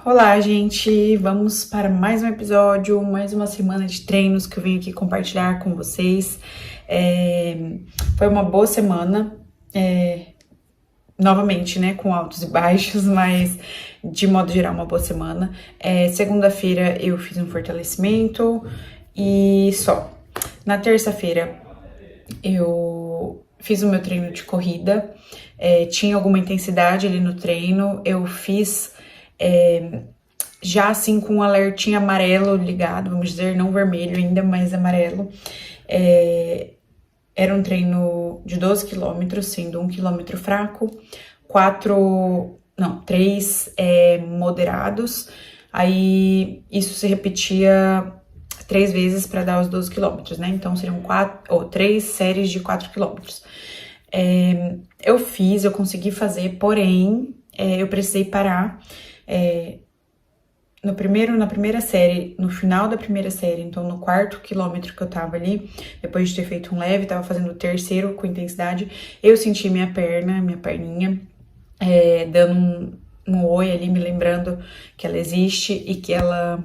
Olá, gente! Vamos para mais um episódio, mais uma semana de treinos que eu venho aqui compartilhar com vocês. Foi uma boa semana, novamente, né, com altos e baixos, mas de modo geral uma boa semana. Segunda-feira eu fiz um fortalecimento e só. Na terça-feira eu fiz o meu treino de corrida, tinha alguma intensidade ali no treino, eu fiz já assim com um alertinho amarelo ligado, vamos dizer, não vermelho ainda, mas amarelo. Era um treino de 12 km, sendo 1 km fraco, 3 moderados, aí isso se repetia 3 vezes para dar os 12 km, né? Então seriam 3 séries de 4 km. Eu consegui fazer, porém, eu precisei parar. Na primeira série, no final da primeira série, então no 4º quilômetro que eu tava ali, depois de ter feito um leve, tava fazendo o terceiro com intensidade, eu senti minha perninha, dando um oi ali, me lembrando que ela existe e que ela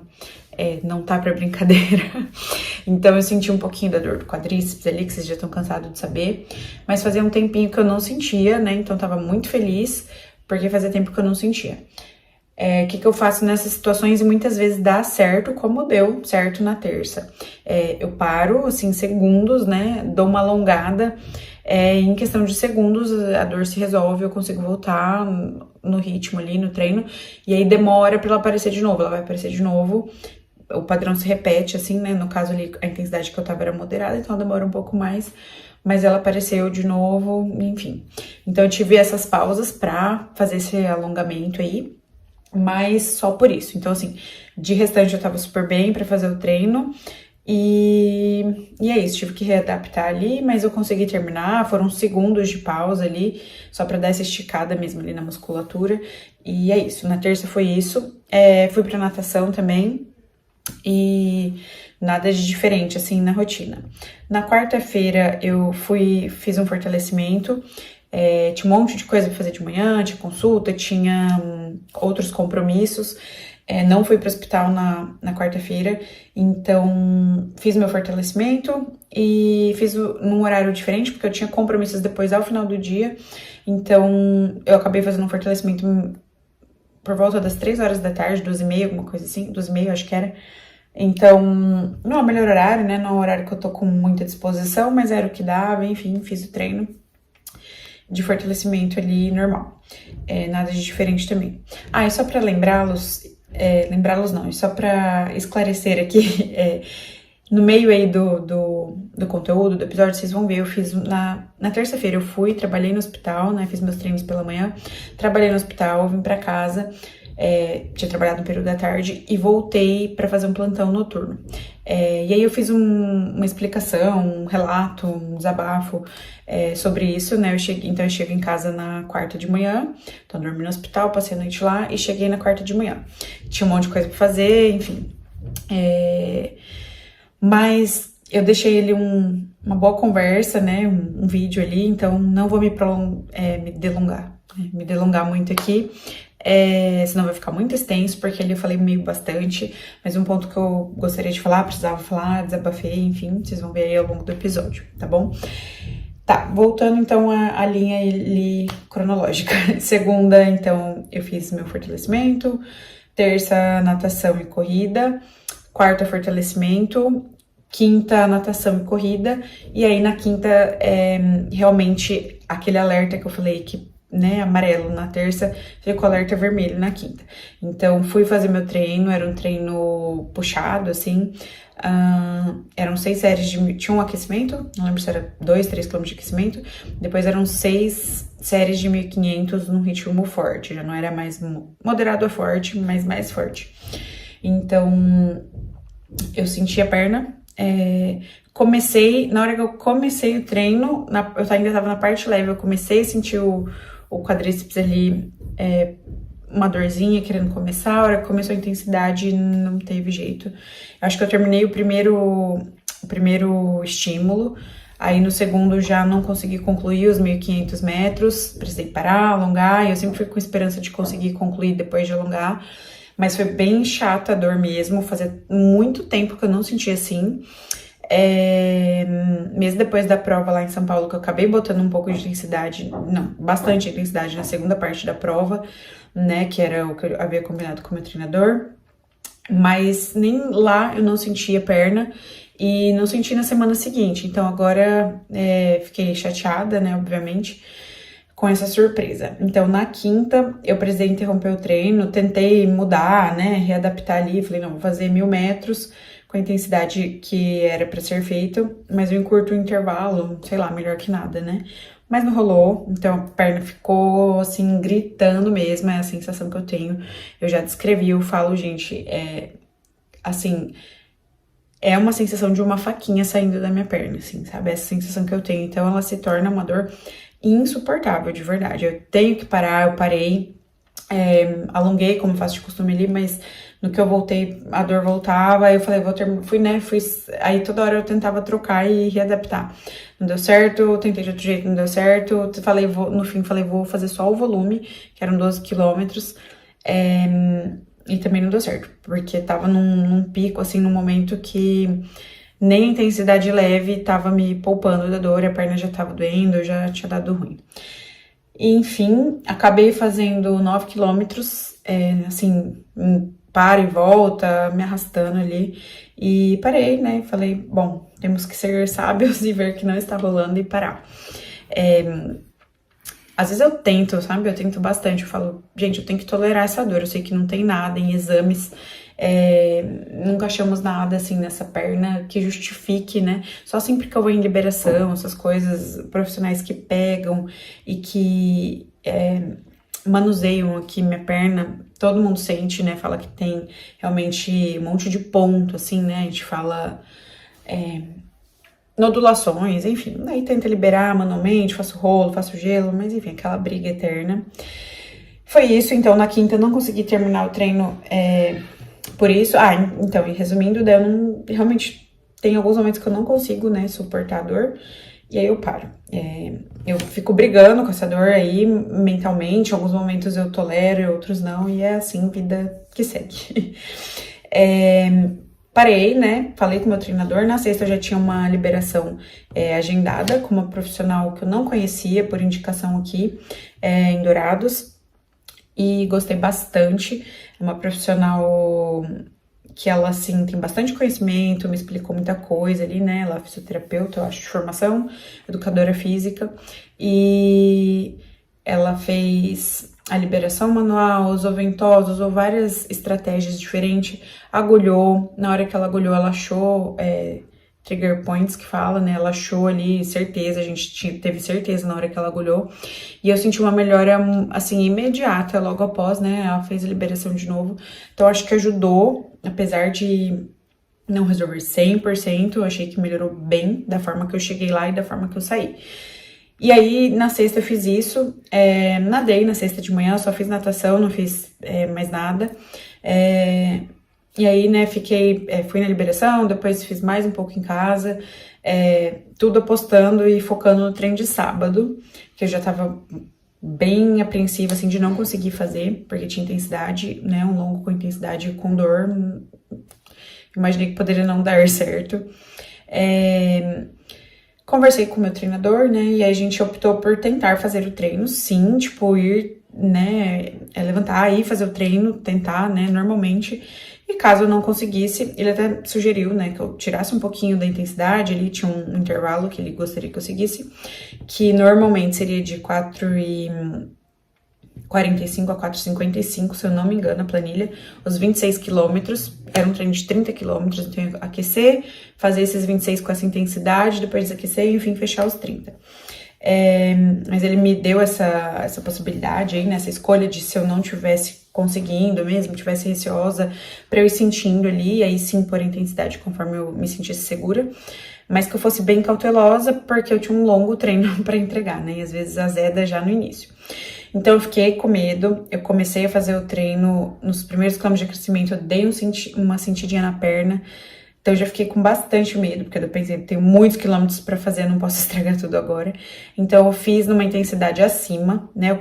não tá pra brincadeira. Então eu senti um pouquinho da dor do quadríceps ali, que vocês já estão cansados de saber, mas fazia um tempinho que eu não sentia, né, então tava muito feliz, porque fazia tempo que eu não sentia. O que eu faço nessas situações e muitas vezes dá certo, como deu certo na terça. Eu paro, assim, segundos, né, dou uma alongada, em questão de segundos a dor se resolve, eu consigo voltar no ritmo ali, no treino, e aí demora pra ela aparecer de novo, ela vai aparecer de novo, o padrão se repete, assim, né, no caso ali a intensidade que eu tava era moderada, então demora um pouco mais, mas ela apareceu de novo, enfim. Então eu tive essas pausas pra fazer esse alongamento aí, mas só por isso. Então, assim, de restante eu tava super bem pra fazer o treino e é isso, tive que readaptar ali, mas eu consegui terminar, foram segundos de pausa ali, só pra dar essa esticada mesmo ali na musculatura, e é isso. Na terça foi isso, fui pra natação também e nada de diferente, assim, na rotina. Na quarta-feira eu fiz um fortalecimento, tinha um monte de coisa pra fazer de manhã, tinha consulta, tinha outros compromissos, não fui pro hospital na quarta-feira, então fiz meu fortalecimento e fiz num horário diferente, porque eu tinha compromissos depois ao final do dia, então eu acabei fazendo um fortalecimento por volta das 3 horas da tarde, 12h30, alguma coisa assim, 12h30 acho que era. Então, não é o melhor horário, né, não é um horário que eu tô com muita disposição, mas era o que dava, enfim, fiz o treino de fortalecimento ali normal, nada de diferente também. E só pra lembrá-los não, só pra esclarecer aqui, no meio aí do conteúdo, do episódio, vocês vão ver, eu fiz na terça-feira, eu trabalhei no hospital, né, fiz meus treinos pela manhã, trabalhei no hospital, vim pra casa, tinha trabalhado no período da tarde e voltei pra fazer um plantão noturno. E aí eu fiz uma explicação, um relato, um desabafo sobre isso, né? Então eu chego em casa na quarta de manhã, então dormi no hospital, passei a noite lá e cheguei na quarta de manhã. Tinha um monte de coisa pra fazer, enfim. Mas eu deixei ele uma boa conversa, né? Um vídeo ali, então não vou me delongar muito aqui. Senão vai ficar muito extenso, porque ali eu falei meio bastante, mas um ponto que eu gostaria de falar, precisava falar, desabafei, enfim, vocês vão ver aí ao longo do episódio, tá bom? Tá, voltando então à linha ali cronológica. Segunda, então, eu fiz meu fortalecimento, terça, natação e corrida, quarta, fortalecimento, quinta, natação e corrida, e aí na quinta, realmente, aquele alerta que eu falei que, né, amarelo na terça, ficou alerta vermelho na quinta. Então, fui fazer meu treino, era um treino puxado, assim, eram 6 séries tinha um aquecimento, não lembro se era 2, 3 km de aquecimento, depois eram 6 séries de 1.500 num ritmo forte, já não era mais moderado a forte, mas mais forte. Então, eu senti a perna, na hora que eu comecei o treino, eu ainda tava na parte leve, eu comecei a sentir o quadríceps ali, uma dorzinha querendo começar, a hora que começou a intensidade não teve jeito. Eu acho que eu terminei o primeiro estímulo, aí no segundo já não consegui concluir os 1.500 metros, precisei parar, alongar, e eu sempre fui com esperança de conseguir concluir depois de alongar, mas foi bem chata a dor mesmo, fazia muito tempo que eu não sentia assim. Mesmo depois da prova lá em São Paulo, que eu acabei botando um pouco de intensidade, não, bastante intensidade na segunda parte da prova, né, que era o que eu havia combinado com o meu treinador, mas nem lá eu não senti a perna e não senti na semana seguinte, então agora fiquei chateada, né, obviamente, com essa surpresa. Então, na quinta, eu precisei interromper o treino, tentei mudar, né, readaptar ali, falei, não, vou fazer 1.000 metros com a intensidade que era pra ser feito, mas eu encurto o intervalo, sei lá, melhor que nada, né? Mas não rolou, então a perna ficou, assim, gritando mesmo, é a sensação que eu tenho. Eu já descrevi, eu falo, gente, assim, é uma sensação de uma faquinha saindo da minha perna, assim, sabe? Essa sensação que eu tenho. Então, ela se torna uma dor insuportável, de verdade. Eu tenho que parar, eu parei, alonguei, como faço de costume ali, mas no que eu voltei, a dor voltava, aí eu falei, aí toda hora eu tentava trocar e readaptar. Não deu certo, tentei de outro jeito, não deu certo, no fim falei, vou fazer só o volume, que eram 12 quilômetros, e também não deu certo, porque tava num pico, assim, num momento que nem a intensidade leve tava me poupando da dor, a perna já tava doendo, já tinha dado ruim. Enfim, acabei fazendo 9 quilômetros, assim, para e volta, me arrastando ali, e parei, né, falei, bom, temos que ser sábios e ver que não está rolando e parar. Às vezes eu tento, sabe, eu tento bastante, eu falo, gente, eu tenho que tolerar essa dor, eu sei que não tem nada em exames, nunca achamos nada, assim, nessa perna que justifique, né, só sempre que eu vou em liberação, essas coisas profissionais que pegam e que manuseiam aqui minha perna, todo mundo sente, né, fala que tem realmente um monte de ponto, assim, né, a gente fala nodulações, enfim, aí tenta liberar manualmente, faço rolo, faço gelo, mas enfim, aquela briga eterna. Foi isso, então na quinta eu não consegui terminar o treino por isso. Então, e resumindo, daí eu não, realmente tem alguns momentos que eu não consigo, né, suportar a dor, e aí eu paro. Eu fico brigando com essa dor aí, mentalmente, em alguns momentos eu tolero, em outros não, e é assim, vida que segue. Parei, né, falei com o meu treinador, na sexta eu já tinha uma liberação agendada com uma profissional que eu não conhecia, por indicação aqui, em Dourados, e gostei bastante, é uma profissional que ela, assim, tem bastante conhecimento, me explicou muita coisa ali, né, ela é fisioterapeuta, eu acho, de formação, educadora física, e ela fez a liberação manual, usou ventosa, usou várias estratégias diferentes, agulhou, na hora que ela agulhou, ela achou trigger points, que fala, né, ela achou ali certeza, a gente teve certeza na hora que ela agulhou, e eu senti uma melhora, assim, imediata, logo após, né, ela fez a liberação de novo, então acho que ajudou, apesar de não resolver 100%, eu achei que melhorou bem da forma que eu cheguei lá e da forma que eu saí. E aí, na sexta eu fiz isso, nadei na sexta de manhã, só fiz natação, não fiz mais nada. E aí, né, fui na liberação, depois fiz mais um pouco em casa, tudo apostando e focando no treino de sábado, que eu já tava bem apreensiva, assim, de não conseguir fazer, porque tinha intensidade, né, um longo com intensidade e com dor, imaginei que poderia não dar certo. Conversei com o meu treinador, né, e aí a gente optou por tentar fazer o treino, sim, tipo, ir, né, levantar, ir fazer o treino, tentar, né, normalmente, e caso eu não conseguisse, ele até sugeriu, né, que eu tirasse um pouquinho da intensidade, ali tinha um intervalo que ele gostaria que eu seguisse, que normalmente seria de 4h45 a 4h55, se eu não me engano, a planilha, os 26 quilômetros, era um treino de 30 quilômetros, então eu ia aquecer, fazer esses 26 com essa intensidade, depois desaquecer e, enfim, fechar os 30. Mas ele me deu essa possibilidade aí, né, essa escolha de se eu não tivesse conseguindo mesmo, tivesse receosa, pra eu ir sentindo ali, e aí sim pôr a intensidade conforme eu me sentisse segura, mas que eu fosse bem cautelosa, porque eu tinha um longo treino pra entregar, né, e às vezes azeda já no início. Então eu fiquei com medo, eu comecei a fazer o treino, nos primeiros quilômetros de crescimento eu dei uma sentidinha na perna, então eu já fiquei com bastante medo, porque eu pensei, tenho muitos quilômetros pra fazer, não posso estragar tudo agora. Então eu fiz numa intensidade acima, né,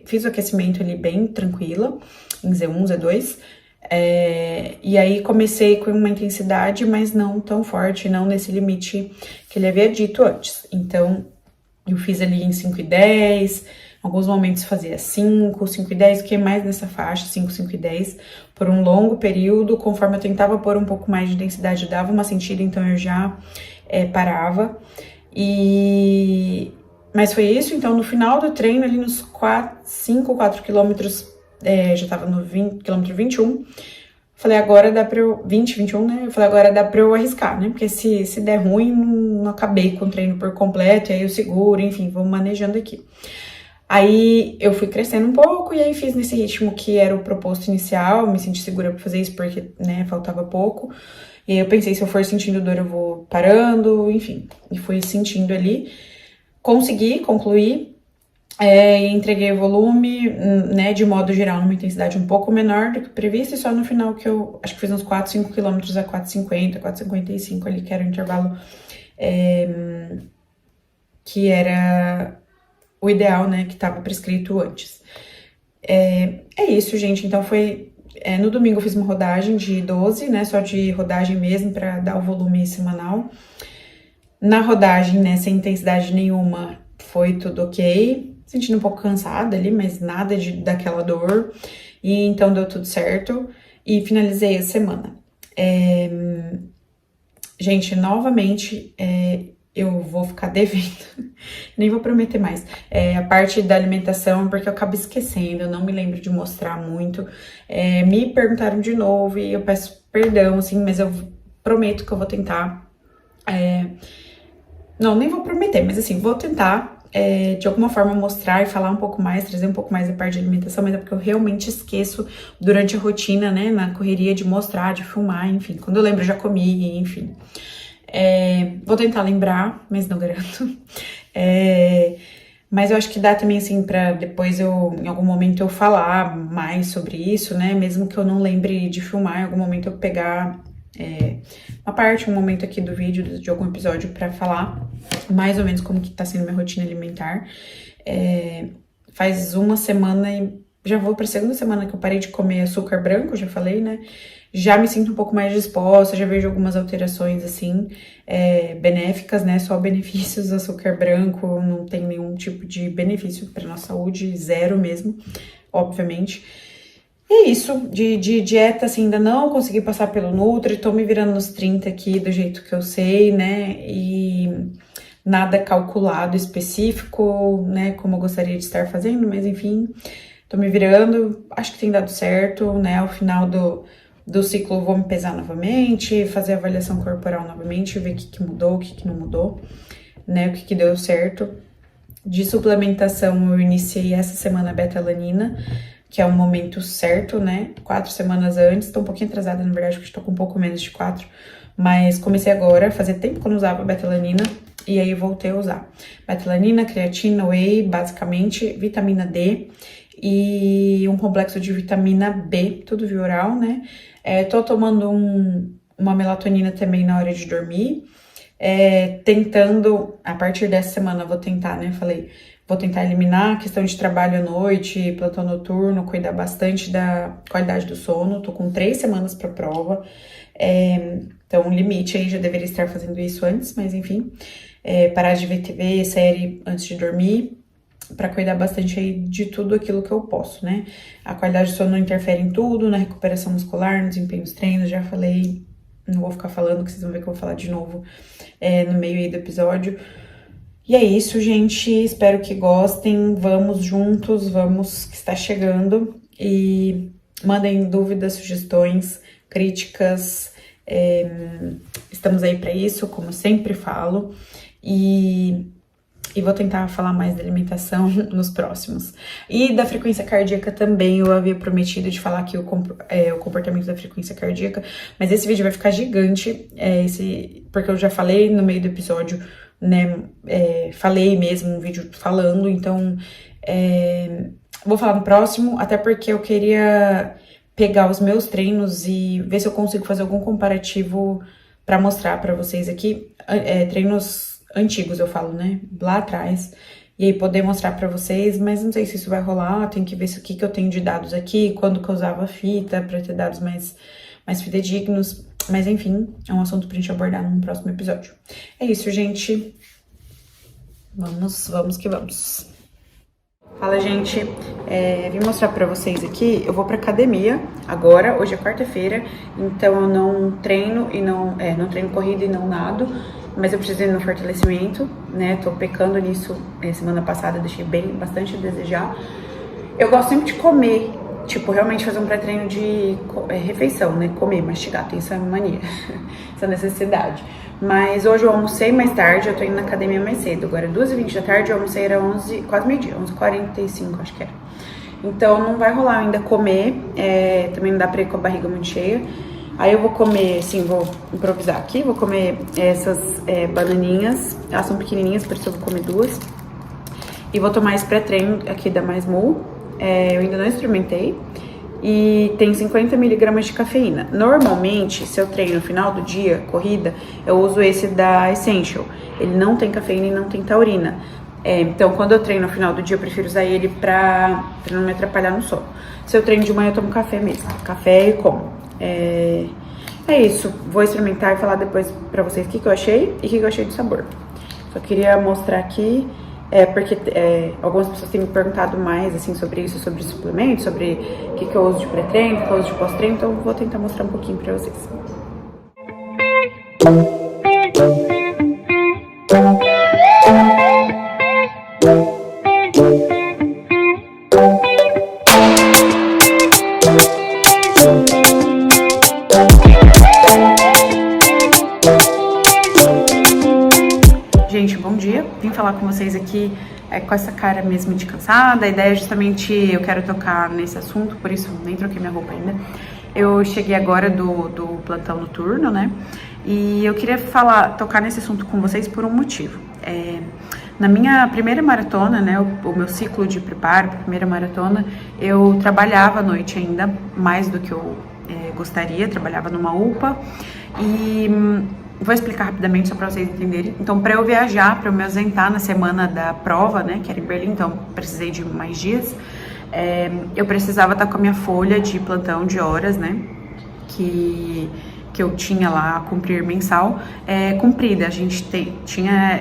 fiz o aquecimento ali bem tranquila, em Z1, Z2, E aí comecei com uma intensidade, mas não tão forte, não nesse limite que ele havia dito antes. Então, eu fiz ali em 5 e 10, alguns momentos fazia 5, 5 e 10, fiquei mais nessa faixa, 5, 5 e 10, por um longo período. Conforme eu tentava pôr um pouco mais de densidade, dava uma sentida, então eu já parava. Mas foi isso, então no final do treino, ali nos 4 quilômetros, já tava no quilômetro 21, falei, agora dá pra eu... 20, 21, né? Eu falei, agora dá pra eu arriscar, né? Porque se der ruim, não acabei com o treino por completo, e aí eu seguro, enfim, vou manejando aqui. Aí eu fui crescendo um pouco, e aí fiz nesse ritmo que era o proposto inicial, me senti segura pra fazer isso porque, né, faltava pouco. E aí eu pensei, se eu for sentindo dor, eu vou parando, enfim. E fui sentindo ali. Consegui concluir. Entreguei o volume, né, de modo geral, numa intensidade um pouco menor do que previsto, e só no final que eu, acho que fiz uns 4, 5 quilômetros a 4,50, 4,55 ali, que era o intervalo que era o ideal, né, que estava prescrito antes. É isso, gente, então foi... no domingo eu fiz uma rodagem de 12, né, só de rodagem mesmo, para dar o volume semanal. Na rodagem, né, sem intensidade nenhuma, foi tudo ok. Sentindo um pouco cansada ali, mas nada daquela dor. E então deu tudo certo. E finalizei a semana. Gente, novamente, eu vou ficar devendo. Nem vou prometer mais. A parte da alimentação, porque eu acabo esquecendo, eu não me lembro de mostrar muito. Me perguntaram de novo e eu peço perdão, assim, mas eu prometo que eu vou tentar. Não, nem vou prometer, mas assim, vou tentar de alguma forma mostrar e falar um pouco mais, trazer um pouco mais da parte de alimentação, mas é porque eu realmente esqueço durante a rotina, né, na correria, de mostrar, de filmar, enfim. Quando eu lembro, eu já comi, enfim. Vou tentar lembrar, mas não garanto. Mas eu acho que dá também, assim, pra depois em algum momento eu falar mais sobre isso, né, mesmo que eu não lembre de filmar, em algum momento eu pegar... uma parte, um momento aqui do vídeo, de algum episódio, pra falar mais ou menos como que tá sendo minha rotina alimentar. Faz uma semana e já vou pra segunda semana que eu parei de comer açúcar branco, já falei, né? Já me sinto um pouco mais disposta, já vejo algumas alterações, assim, benéficas, né? Só benefícios. Açúcar branco não tem nenhum tipo de benefício pra nossa saúde, zero mesmo, obviamente. E é isso, de dieta, assim, ainda não consegui passar pelo Nutri, tô me virando nos 30 aqui do jeito que eu sei, né, e nada calculado específico, né, como eu gostaria de estar fazendo, mas enfim, tô me virando, acho que tem dado certo, né, ao final do ciclo vou me pesar novamente, fazer avaliação corporal novamente, ver o que mudou, o que não mudou, né, o que deu certo. De suplementação, eu iniciei essa semana a beta-alanina, que é o momento certo, né? 4 semanas antes, tô um pouquinho atrasada, na verdade, porque tô com um pouco menos de 4, mas comecei agora, fazia tempo que eu não usava beta-alanina, e aí voltei a usar. Beta-alanina, creatina, whey, basicamente, vitamina D e um complexo de vitamina B, tudo via oral, né? Tô tomando uma melatonina também na hora de dormir, tentando, a partir dessa semana, vou tentar, né? Vou tentar eliminar a questão de trabalho à noite, plantão noturno, cuidar bastante da qualidade do sono. Tô com 3 semanas pra prova, então um limite aí, já deveria estar fazendo isso antes, mas enfim. Parar de ver TV, série antes de dormir, pra cuidar bastante aí de tudo aquilo que eu posso, né? A qualidade do sono interfere em tudo, na recuperação muscular, no desempenho dos treinos, já falei, não vou ficar falando, que vocês vão ver que eu vou falar de novo no meio aí do episódio. E é isso, gente, espero que gostem, vamos juntos, vamos que está chegando, e mandem dúvidas, sugestões, críticas, estamos aí para isso, como sempre falo, e vou tentar falar mais da alimentação nos próximos. E da frequência cardíaca também, eu havia prometido de falar aqui o comportamento da frequência cardíaca, mas esse vídeo vai ficar gigante, porque eu já falei no meio do episódio, né, falei mesmo um vídeo falando, então vou falar no próximo, até porque eu queria pegar os meus treinos e ver se eu consigo fazer algum comparativo pra mostrar pra vocês aqui, treinos antigos, eu falo, né, lá atrás, e aí poder mostrar pra vocês, mas não sei se isso vai rolar, tem que ver o que eu tenho de dados aqui, quando que eu usava a fita, pra ter dados mais fidedignos, mas enfim, é um assunto pra gente abordar num próximo episódio. É isso, gente. Vamos que vamos. Fala, gente, vim mostrar pra vocês aqui, eu vou pra academia agora, hoje é quarta-feira, então eu não treino e não treino corrida e não nado, mas eu preciso ir no fortalecimento, né, tô pecando nisso, semana passada deixei bastante a desejar. Eu gosto sempre de comer, tipo, realmente fazer um pré-treino de refeição, né, comer, mastigar, tem essa mania, essa necessidade. Mas hoje eu almocei mais tarde, eu tô indo na academia mais cedo. Agora, 2h20 da tarde, eu almocei, era 11, quase meio-dia, 11h45, acho que era. Então, não vai rolar ainda comer, também não dá pra ir com a barriga muito cheia. Aí eu vou comer, assim, vou improvisar aqui, vou comer essas bananinhas, elas são pequenininhas, por isso eu vou comer 2. E vou tomar esse pré-treino aqui da Mais Mu, eu ainda não experimentei. E tem 50 mg de cafeína. Normalmente, se eu treino no final do dia, corrida, eu uso esse da Essential. Ele não tem cafeína e não tem taurina. Então, quando eu treino no final do dia, eu prefiro usar ele pra não me atrapalhar no sono. Se eu treino de manhã, eu tomo café mesmo. Café e como. É isso. Vou experimentar e falar depois pra vocês o que eu achei e o que eu achei do sabor. Só queria mostrar aqui. Porque algumas pessoas têm me perguntado mais, assim, sobre isso, sobre suplementos, sobre o que eu uso de pré-treino, o que eu uso de pós-treino, então eu vou tentar mostrar um pouquinho pra vocês. Gente, bom dia. Vim falar com vocês aqui com essa cara mesmo de cansada. A ideia é justamente, eu quero tocar nesse assunto, por isso nem troquei minha roupa ainda. Eu cheguei agora do plantão noturno, né? E eu queria tocar nesse assunto com vocês por um motivo. Na minha primeira maratona, né, o meu ciclo de preparo para a primeira maratona, eu trabalhava à noite ainda, mais do que eu gostaria, trabalhava numa UPA e... Vou explicar rapidamente só pra vocês entenderem. Então, pra eu viajar, pra eu me ausentar na semana da prova, né, que era em Berlim, então precisei de mais dias, eu precisava estar com a minha folha de plantão de horas, né, que eu tinha lá a cumprir mensal, cumprida. A gente tinha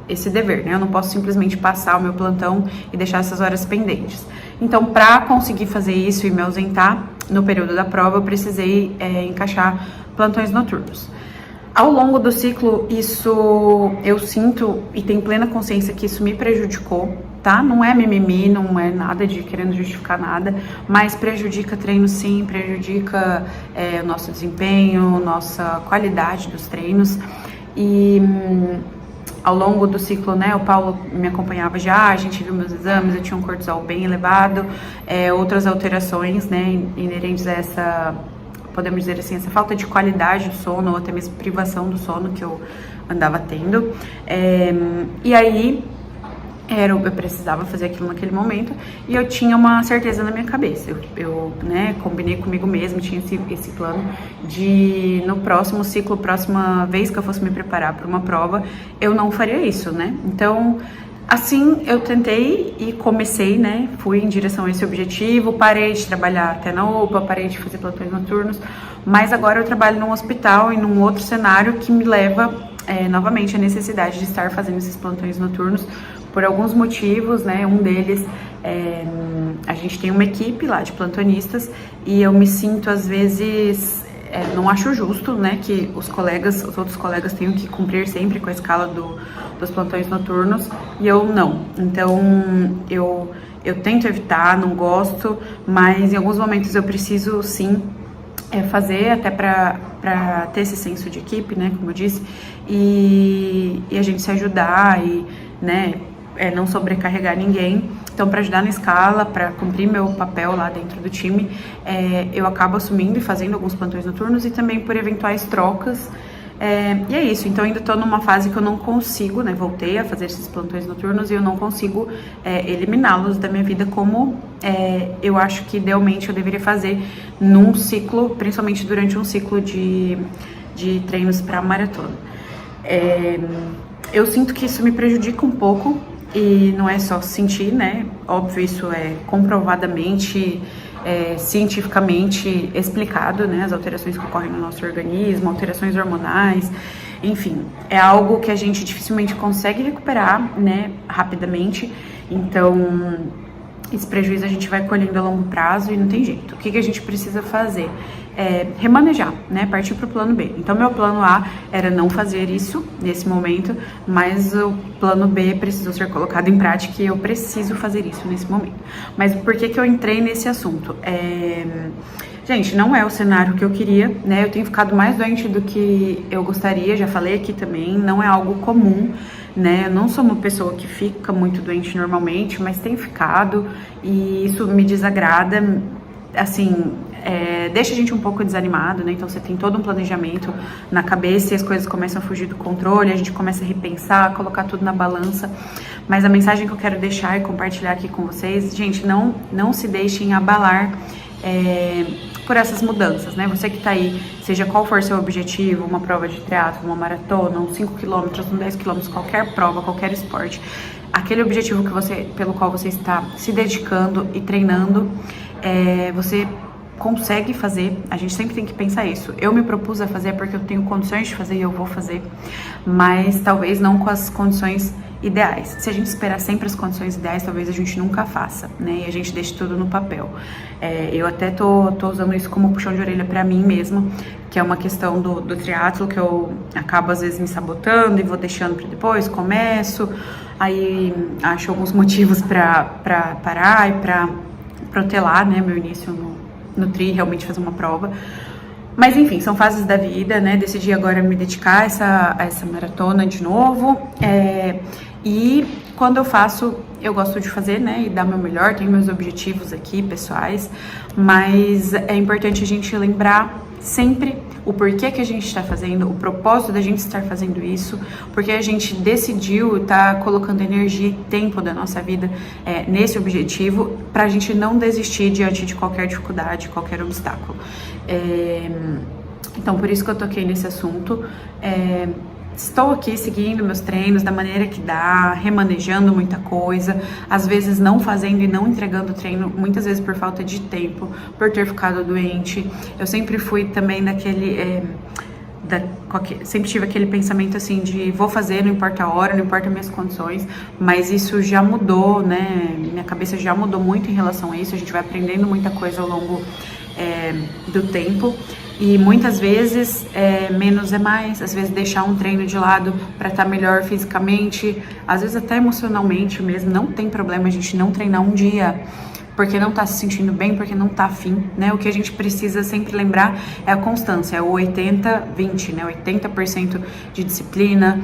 esse dever, né, eu não posso simplesmente passar o meu plantão e deixar essas horas pendentes. Então, pra conseguir fazer isso e me ausentar no período da prova, eu precisei encaixar plantões noturnos. Ao longo do ciclo, isso eu sinto e tenho plena consciência que isso me prejudicou, tá? Não é mimimi, não é nada de querendo justificar nada, mas prejudica treino sim, prejudica o nosso desempenho, nossa qualidade dos treinos. E ao longo do ciclo, né, o Paulo me acompanhava já, a gente viu meus exames, eu tinha um cortisol bem elevado, outras alterações, né, inerentes a essa... podemos dizer assim, essa falta de qualidade do sono, ou até mesmo privação do sono que eu andava tendo. E aí, eu precisava fazer aquilo naquele momento, e eu tinha uma certeza na minha cabeça. Eu né, combinei comigo mesmo, tinha esse plano de, no próximo ciclo, próxima vez que eu fosse me preparar para uma prova, eu não faria isso, né? Então... assim, eu tentei e comecei, né, fui em direção a esse objetivo, parei de trabalhar até na UPA, parei de fazer plantões noturnos, mas agora eu trabalho num hospital e num outro cenário que me leva, novamente, à necessidade de estar fazendo esses plantões noturnos por alguns motivos, né, um deles, a gente tem uma equipe lá de plantonistas e eu me sinto, às vezes... não acho justo, né, que os outros colegas tenham que cumprir sempre com a escala dos plantões noturnos e eu não. Então, eu tento evitar, não gosto, mas em alguns momentos eu preciso, sim, fazer até pra ter esse senso de equipe, né, como eu disse, e a gente se ajudar e, né, não sobrecarregar ninguém. Então, para ajudar na escala, para cumprir meu papel lá dentro do time, eu acabo assumindo e fazendo alguns plantões noturnos e também por eventuais trocas. E é isso, então ainda estou numa fase que eu não consigo, né, voltei a fazer esses plantões noturnos e eu não consigo eliminá-los da minha vida como eu acho que idealmente eu deveria fazer num ciclo, principalmente durante um ciclo de treinos para maratona. Eu sinto que isso me prejudica um pouco, E não é só sentir, né? Óbvio, isso é comprovadamente, cientificamente explicado, né? As alterações que ocorrem no nosso organismo, alterações hormonais, enfim, é algo que a gente dificilmente consegue recuperar, né? Rapidamente. Então, esse prejuízo a gente vai colhendo a longo prazo e não tem jeito. O que a gente precisa fazer? Remanejar, né? Partir para o plano B. Então, meu plano A era não fazer isso nesse momento, mas o plano B precisou ser colocado em prática e eu preciso fazer isso nesse momento. Mas por que eu entrei nesse assunto? Gente, não é o cenário que eu queria, né? Eu tenho ficado mais doente do que eu gostaria, já falei aqui também, não é algo comum, né? Eu não sou uma pessoa que fica muito doente normalmente, mas tenho ficado e isso me desagrada, assim, deixa a gente um pouco desanimado, né? Então você tem todo um planejamento na cabeça e as coisas começam a fugir do controle, a gente começa a repensar, colocar tudo na balança. Mas a mensagem que eu quero deixar e compartilhar aqui com vocês, gente, não se deixem abalar por essas mudanças, né? Você que tá aí, seja qual for seu objetivo, uma prova de triatlo, uma maratona, uns 5 km, uns 10 km, qualquer prova, qualquer esporte, aquele objetivo pelo qual você está se dedicando e treinando, você consegue fazer. A gente sempre tem que pensar isso. Eu me propus a fazer porque eu tenho condições de fazer e eu vou fazer, mas talvez não com as condições ideais. Se a gente esperar sempre as condições ideais, talvez a gente nunca faça, né? E a gente deixe tudo no papel. Eu até tô usando isso como puxão de orelha pra mim mesma, que é uma questão do triatlo, que eu acabo às vezes me sabotando e vou deixando pra depois, começo, aí acho alguns motivos pra parar e pra protelar, né, meu início no tri, realmente fazer uma prova. Mas enfim, são fases da vida, né? Decidi agora me dedicar a essa maratona de novo. E quando eu faço, eu gosto de fazer, né? E dar meu melhor, tenho meus objetivos aqui, pessoais. Mas é importante a gente lembrar sempre o porquê que a gente está fazendo, o propósito da gente estar fazendo isso, porque a gente decidiu estar colocando energia e tempo da nossa vida nesse objetivo, para a gente não desistir diante de qualquer dificuldade, qualquer obstáculo. Então, por isso que eu toquei nesse assunto. Estou aqui seguindo meus treinos da maneira que dá, remanejando muita coisa, às vezes não fazendo e não entregando o treino, muitas vezes por falta de tempo, por ter ficado doente. Eu sempre fui também sempre tive aquele pensamento assim de vou fazer, não importa a hora, não importa as minhas condições, mas isso já mudou, né? Minha cabeça já mudou muito em relação a isso, a gente vai aprendendo muita coisa ao longo do tempo. E muitas vezes menos é mais, às vezes deixar um treino de lado para estar melhor fisicamente, às vezes até emocionalmente mesmo, não tem problema a gente não treinar um dia porque não tá se sentindo bem, porque não tá afim, né? O que a gente precisa sempre lembrar é a constância, é o 80-20, né? 80% de disciplina,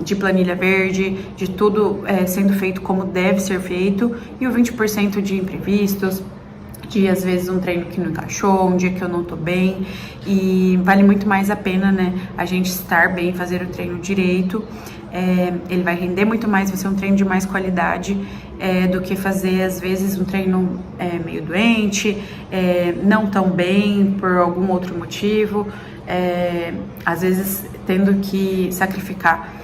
de planilha verde, de tudo sendo feito como deve ser feito, e o 20% de imprevistos, de às vezes um treino que não encaixou, um dia que eu não tô bem, e vale muito mais a pena, né, a gente estar bem, fazer o treino direito. Ele vai render muito mais, vai ser um treino de mais qualidade do que fazer às vezes um treino meio doente, não tão bem por algum outro motivo, às vezes tendo que sacrificar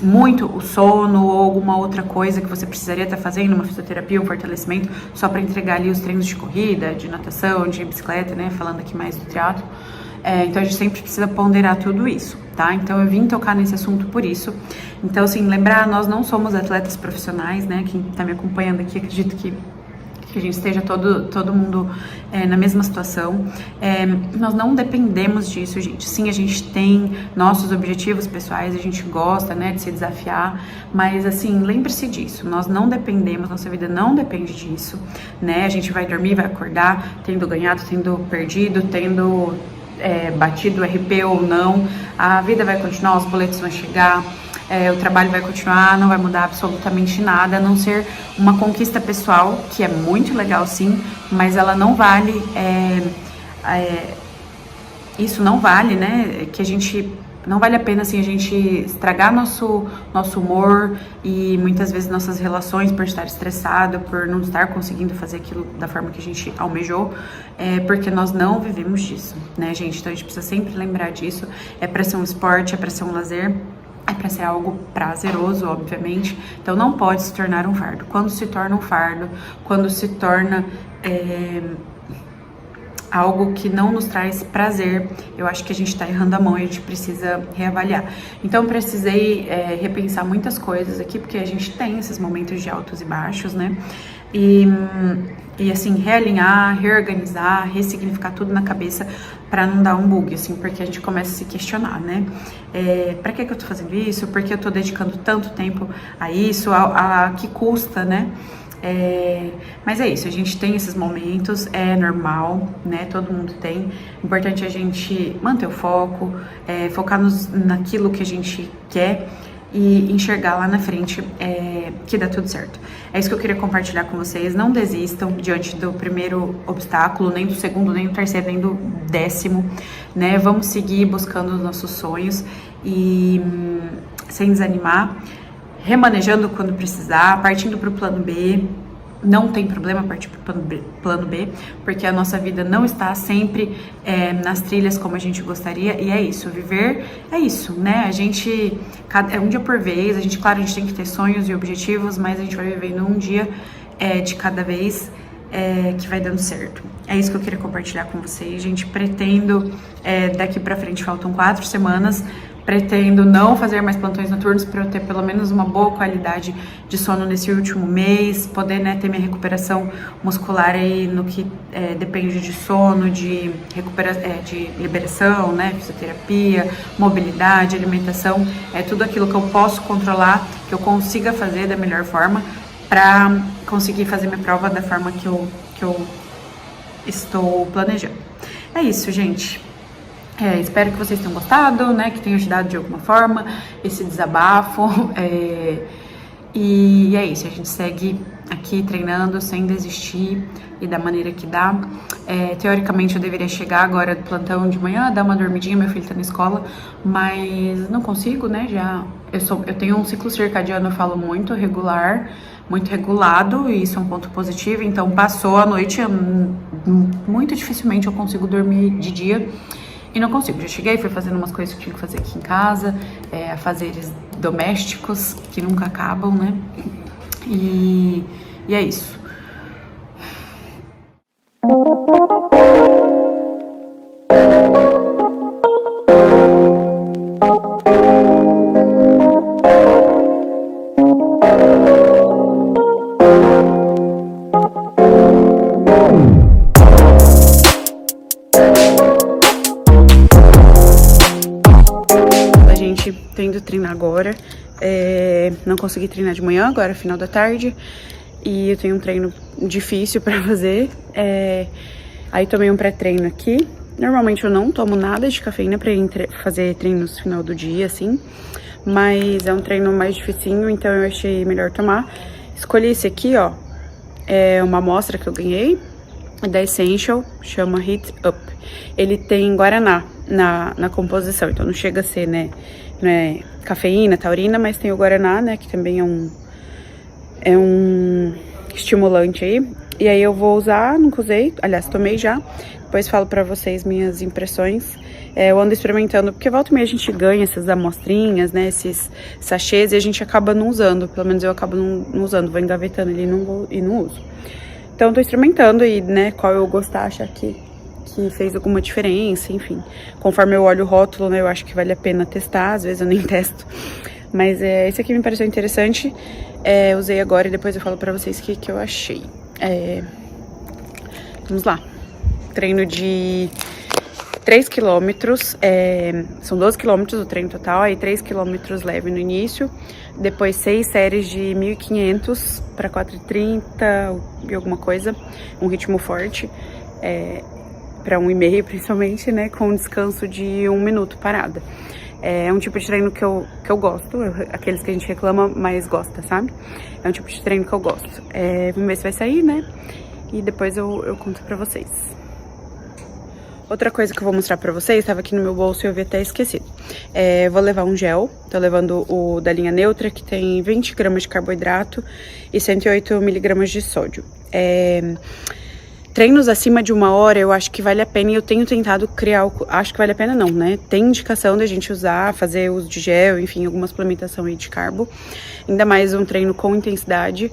muito o sono ou alguma outra coisa que você precisaria estar fazendo, uma fisioterapia, um fortalecimento, só para entregar ali os treinos de corrida, de natação, de bicicleta, né, falando aqui mais do triatlo. Então a gente sempre precisa ponderar tudo isso, tá? Então eu vim tocar nesse assunto por isso. Então, assim, lembrar, nós não somos atletas profissionais, né? Quem tá me acompanhando aqui, acredito que a gente esteja todo mundo na mesma situação. Nós não dependemos disso, gente. Sim, a gente tem nossos objetivos pessoais, a gente gosta, né, de se desafiar, mas assim, lembre-se disso, nós não dependemos, nossa vida não depende disso, né? A gente vai dormir, vai acordar, tendo ganhado, tendo perdido, tendo batido o RP ou não, a vida vai continuar, os boletos vão chegar, o trabalho vai continuar, não vai mudar absolutamente nada, a não ser uma conquista pessoal, que é muito legal sim, mas ela não vale, isso não vale, né, que a gente, não vale a pena assim a gente estragar nosso humor e muitas vezes nossas relações por estar estressado, por não estar conseguindo fazer aquilo da forma que a gente almejou, porque nós não vivemos disso, né, gente? Então a gente precisa sempre lembrar disso, é para ser um esporte, é para ser um lazer, é para ser algo prazeroso, obviamente, então não pode se tornar um fardo. Quando se torna um fardo, quando se torna algo que não nos traz prazer, eu acho que a gente tá errando a mão e a gente precisa reavaliar. Então precisei repensar muitas coisas aqui, porque a gente tem esses momentos de altos e baixos, né? E assim, realinhar, reorganizar, ressignificar tudo na cabeça pra não dar um bug, assim, porque a gente começa a se questionar, né? Pra que eu tô fazendo isso? Por que eu tô dedicando tanto tempo a isso? A que custa, né? Mas é isso, a gente tem esses momentos, é normal, né? Todo mundo tem. O importante é a gente manter o foco, focar naquilo que a gente quer e enxergar lá na frente que dá tudo certo. É isso que eu queria compartilhar com vocês. Não desistam diante do primeiro obstáculo, nem do segundo, nem do terceiro, nem do 10º, né? Vamos seguir buscando os nossos sonhos e sem desanimar, remanejando quando precisar, partindo para o plano B. Não tem problema partir para o plano B, porque a nossa vida não está sempre nas trilhas como a gente gostaria, e é isso, viver é isso, né? A gente, é um dia por vez, claro, a gente tem que ter sonhos e objetivos, mas a gente vai vivendo um dia de cada vez, que vai dando certo. É isso que eu queria compartilhar com vocês, gente. Pretendo, daqui pra frente, faltam 4 semanas, pretendo não fazer mais plantões noturnos para eu ter pelo menos uma boa qualidade de sono nesse último mês, poder, né, ter minha recuperação muscular aí no que depende de sono, de liberação, né, fisioterapia, mobilidade, alimentação, tudo aquilo que eu posso controlar, que eu consiga fazer da melhor forma para conseguir fazer minha prova da forma que eu estou planejando. É isso, gente. Espero que vocês tenham gostado, né, que tenha ajudado de alguma forma esse desabafo, e é isso, a gente segue aqui treinando sem desistir e da maneira que dá. Teoricamente eu deveria chegar agora do plantão de manhã, dar uma dormidinha, meu filho tá na escola, mas não consigo, né, eu tenho um ciclo circadiano, eu falo muito regular, muito regulado, e isso é um ponto positivo, então passou a noite, muito dificilmente eu consigo dormir de dia. E não consigo, já cheguei, fui fazendo umas coisas que tinha que fazer aqui em casa, afazeres domésticos que nunca acabam, né? E é isso. Tô indo treinar agora, não consegui treinar de manhã, agora é final da tarde, e eu tenho um treino difícil pra fazer, aí tomei um pré-treino aqui. Normalmente eu não tomo nada de cafeína pra fazer treinos no final do dia, assim, mas é um treino mais dificinho, então eu achei melhor tomar. Escolhi esse aqui, ó, é uma amostra que eu ganhei, da Essential, chama Heat Up. Ele tem guaraná na composição, então não chega a ser, né, não é cafeína, taurina, mas tem o guaraná, né, que também é um estimulante aí. E aí eu vou usar, nunca usei, aliás, tomei já, depois falo pra vocês minhas impressões. Eu ando experimentando, porque volta e meia a gente ganha essas amostrinhas, né, esses sachês, e a gente acaba não usando, pelo menos eu acabo não usando, vou engavetando ali e não uso. Então tô experimentando e, né, qual eu gostar, achar que fez alguma diferença, enfim. Conforme eu olho o rótulo, né, eu acho que vale a pena testar, às vezes eu nem testo. Mas esse aqui me pareceu interessante, usei agora e depois eu falo pra vocês o que eu achei. Vamos lá. Treino de 3 quilômetros, são 12 quilômetros o treino total, aí 3 quilômetros leve no início, depois 6 séries de 1.500 para 4,30 e alguma coisa, um ritmo forte, para 1,5 principalmente, né, com um descanso de 1 minuto parada. É um tipo de treino que eu gosto, aqueles que a gente reclama, mas gosta, sabe? É um tipo de treino que eu gosto. Vamos ver se vai sair, né? E depois eu conto pra vocês. Outra coisa que eu vou mostrar pra vocês, estava aqui no meu bolso e eu havia até esquecido. Vou levar um gel, tô levando o da linha Neutra, que tem 20 gramas de carboidrato e 108 miligramas de sódio. treinos acima de 1 hora, eu acho que vale a pena, e eu tenho tentado criar, acho que vale a pena não, né? Tem indicação da gente usar, fazer uso de gel, enfim, alguma suplementação aí de carbo, ainda mais um treino com intensidade.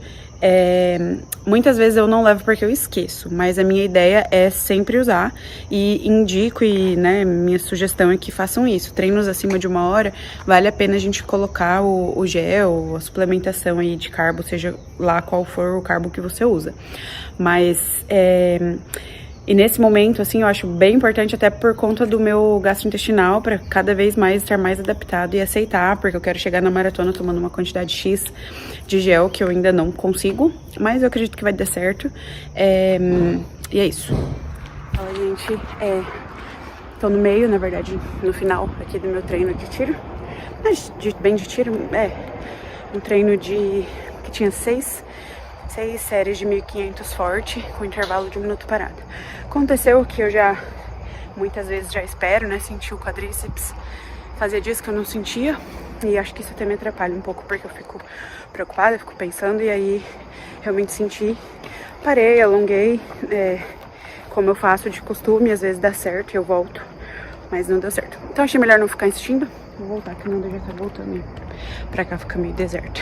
Muitas vezes eu não levo porque eu esqueço, mas a minha ideia é sempre usar e indico, e né, minha sugestão é que façam isso. Treinos acima de 1 hora, vale a pena a gente colocar o gel, a suplementação aí de carbo, seja lá qual for o carbo que você usa. Mas e nesse momento, assim, eu acho bem importante, até por conta do meu gastrointestinal, para cada vez mais estar mais adaptado e aceitar, porque eu quero chegar na maratona tomando uma quantidade X de gel, que eu ainda não consigo, mas eu acredito que vai dar certo. E é isso. Fala, gente, tô no meio, na verdade, no final aqui do meu treino de tiro, mas bem de tiro, um treino que tinha 6 séries de 1.500 forte, com intervalo de 1 minuto parado. Aconteceu que eu muitas vezes já espero, né, sentir o quadríceps. Fazia dias que eu não sentia, e acho que isso até me atrapalha um pouco, porque eu fico preocupada, fico pensando, e aí realmente senti. Parei, alonguei, como eu faço de costume, às vezes dá certo e eu volto, mas não deu certo. Então achei melhor não ficar insistindo. Vou voltar, que não já tá voltando pra cá, fica meio deserto.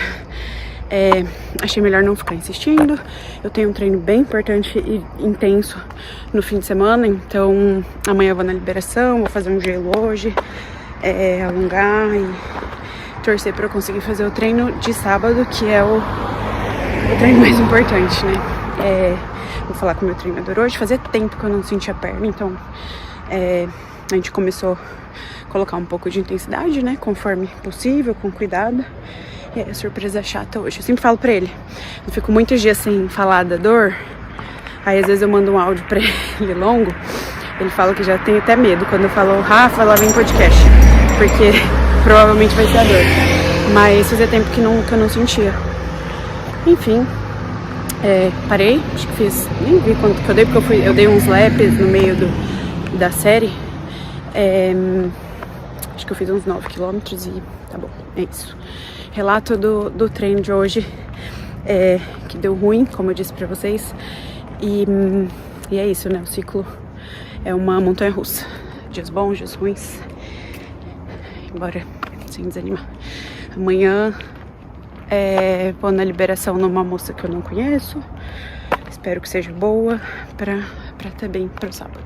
Achei melhor não ficar insistindo. Eu tenho um treino bem importante e intenso no fim de semana, então amanhã eu vou na liberação, vou fazer um gelo hoje, alongar e torcer para eu conseguir fazer o treino de sábado, que é o treino mais importante, né? Vou falar com o meu treinador hoje. Fazia tempo que eu não sentia a perna, então a gente começou a colocar um pouco de intensidade, né? Conforme possível, com cuidado. E aí, a surpresa chata hoje. Eu sempre falo pra ele, eu fico muitos dias sem falar da dor, aí às vezes eu mando um áudio pra ele longo, ele fala que já tem até medo quando eu falo, Rafa, lá vem podcast, porque provavelmente vai ser a dor. Mas fazia tempo que eu não sentia. Enfim, parei, acho que fiz, nem vi quanto que eu dei, porque eu dei uns laps no meio da série. Acho que eu fiz uns 9 km e tá bom, é isso. Relato do treino de hoje, que deu ruim, como eu disse pra vocês, e é isso, né? O ciclo é uma montanha russa, dias bons, dias ruins, embora sem desanimar. Amanhã vou na liberação numa moça que eu não conheço, espero que seja boa pra estar bem pro sábado.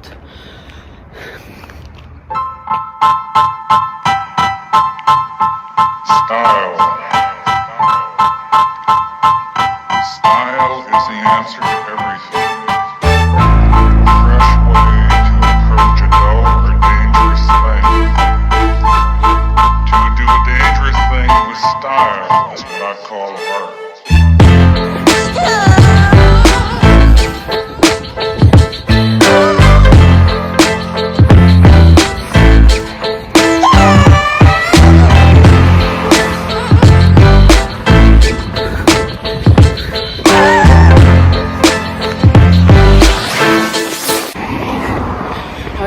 Style is the answer to everything. A fresh way to approach a dull or dangerous thing. To do a dangerous thing with style is what I call art.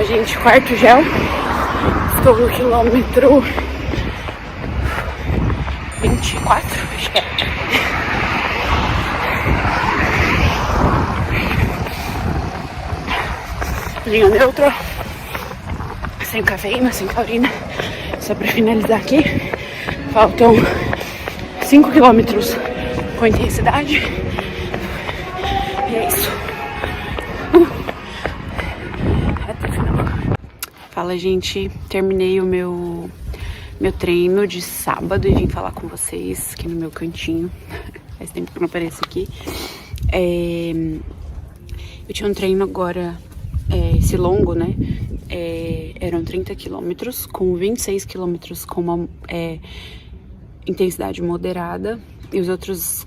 Gente, quarto gel, estou no quilômetro 24, acho que é. Linha neutra, sem cafeína, sem taurina, só pra finalizar aqui, faltam 5 quilômetros com intensidade, e é isso. Fala, gente, terminei o meu treino de sábado e vim falar com vocês aqui no meu cantinho. Faz tempo que eu não apareço aqui. Eu tinha um treino agora, esse longo, né? Eram 30 quilômetros, com 26 quilômetros com uma intensidade moderada, e os outros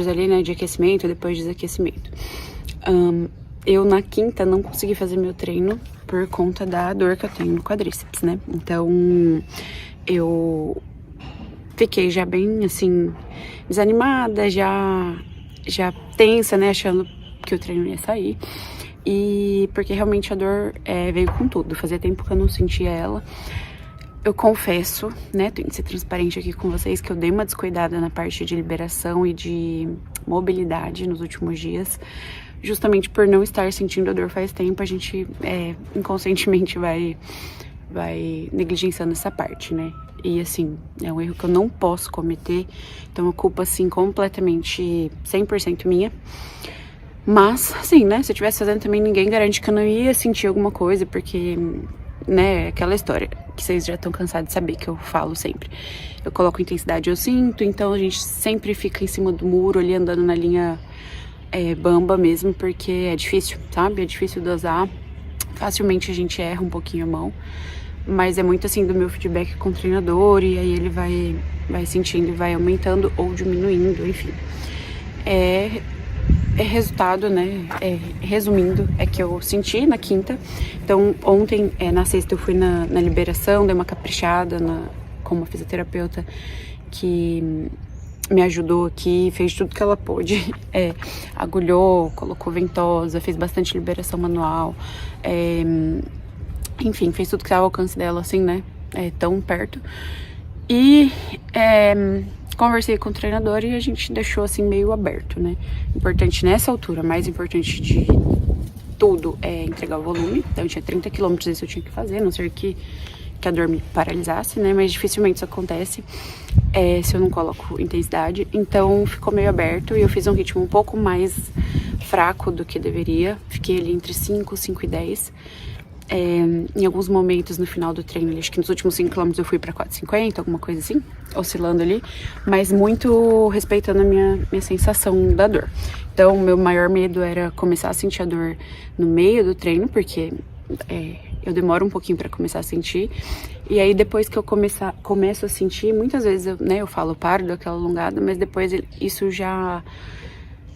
ali, né, de aquecimento, depois de desaquecimento. Eu na quinta não consegui fazer meu treino por conta da dor que eu tenho no quadríceps, né? Então eu fiquei já bem assim, desanimada, já tensa, né? Achando que o treino ia sair. E porque realmente a dor veio com tudo. Fazia tempo que eu não sentia ela. Eu confesso, né? Tenho que ser transparente aqui com vocês, que eu dei uma descuidada na parte de liberação e de mobilidade nos últimos dias. justamente por não estar sentindo a dor faz tempo, a gente inconscientemente vai negligenciando essa parte, né? E assim, é um erro que eu não posso cometer, então a culpa assim completamente 100% minha. Mas, assim, né, se eu estivesse fazendo também, ninguém garante que eu não ia sentir alguma coisa, porque, né, aquela história que vocês já estão cansados de saber que eu falo sempre. Eu coloco intensidade, eu sinto, então a gente sempre fica em cima do muro, ali andando na linha bamba mesmo, porque é difícil, sabe? É difícil dosar, facilmente a gente erra um pouquinho a mão, mas é muito assim do meu feedback com o treinador, e aí ele vai sentindo e vai aumentando ou diminuindo, enfim. Resultado, né, resumindo, é que eu senti na quinta. Então ontem, na sexta, eu fui na liberação, dei uma caprichada com uma fisioterapeuta que me ajudou aqui, fez tudo que ela pôde, agulhou, colocou ventosa, fez bastante liberação manual, enfim, fez tudo que estava ao alcance dela, assim, né, tão perto. E conversei com o treinador e a gente deixou assim meio aberto, né? Importante nessa altura, mais importante de tudo é entregar o volume. Então tinha 30 km, isso eu tinha que fazer, a não ser que a dor me paralisasse, né? Mas dificilmente isso acontece se eu não coloco intensidade. Então ficou meio aberto e eu fiz um ritmo um pouco mais fraco do que deveria. Fiquei ali entre 5 e 10. Em alguns momentos no final do treino, acho que nos últimos 5 km eu fui pra 4,50, alguma coisa assim, oscilando ali, mas muito respeitando a minha sensação da dor. Então, meu maior medo era começar a sentir a dor no meio do treino, porque eu demoro um pouquinho pra começar a sentir, e aí depois que eu começo a sentir, muitas vezes eu falo, paro daquela alongada, mas depois isso já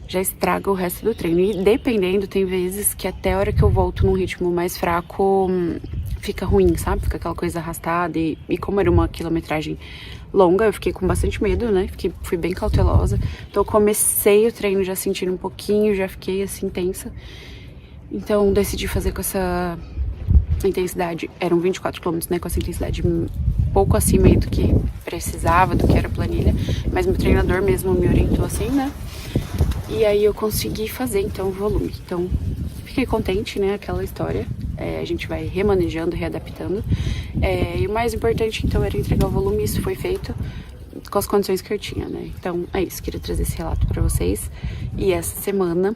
estraga o resto do treino. E dependendo, tem vezes que até a hora que eu volto num ritmo mais fraco, fica ruim, sabe? Fica aquela coisa arrastada. E como era uma quilometragem longa, eu fiquei com bastante medo, né? Fui bem cautelosa. Então eu comecei o treino já sentindo um pouquinho, já fiquei assim tensa. Então decidi fazer com essa intensidade. Eram 24 km, né? Com essa intensidade pouco acima aí do que precisava, do que era planilha. Mas meu treinador mesmo me orientou assim, né? E aí eu consegui fazer, então, o volume. Então, fiquei contente, né, aquela história. A gente vai remanejando, readaptando. E o mais importante, então, era entregar o volume. Isso foi feito com as condições que eu tinha, né. Então, é isso. Queria trazer esse relato pra vocês. E essa semana,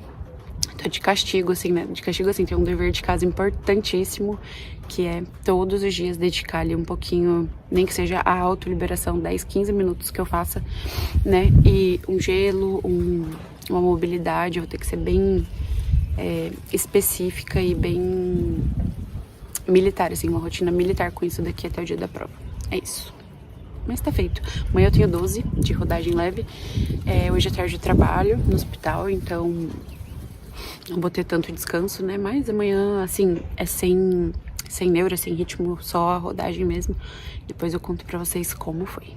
tô de castigo, assim, né. De castigo, assim, tem um dever de casa importantíssimo, que é todos os dias dedicar ali um pouquinho, nem que seja a autoliberação, 10, 15 minutos que eu faça, né. E um gelo, uma mobilidade, eu vou ter que ser bem específica e bem militar, assim, uma rotina militar com isso daqui até o dia da prova. É isso. Mas tá feito. Amanhã eu tenho 12 de rodagem leve. Hoje à tarde eu trabalho no hospital, então não vou ter tanto descanso, né? Mas amanhã, assim, é sem neura, sem ritmo, só a rodagem mesmo. Depois eu conto pra vocês como foi.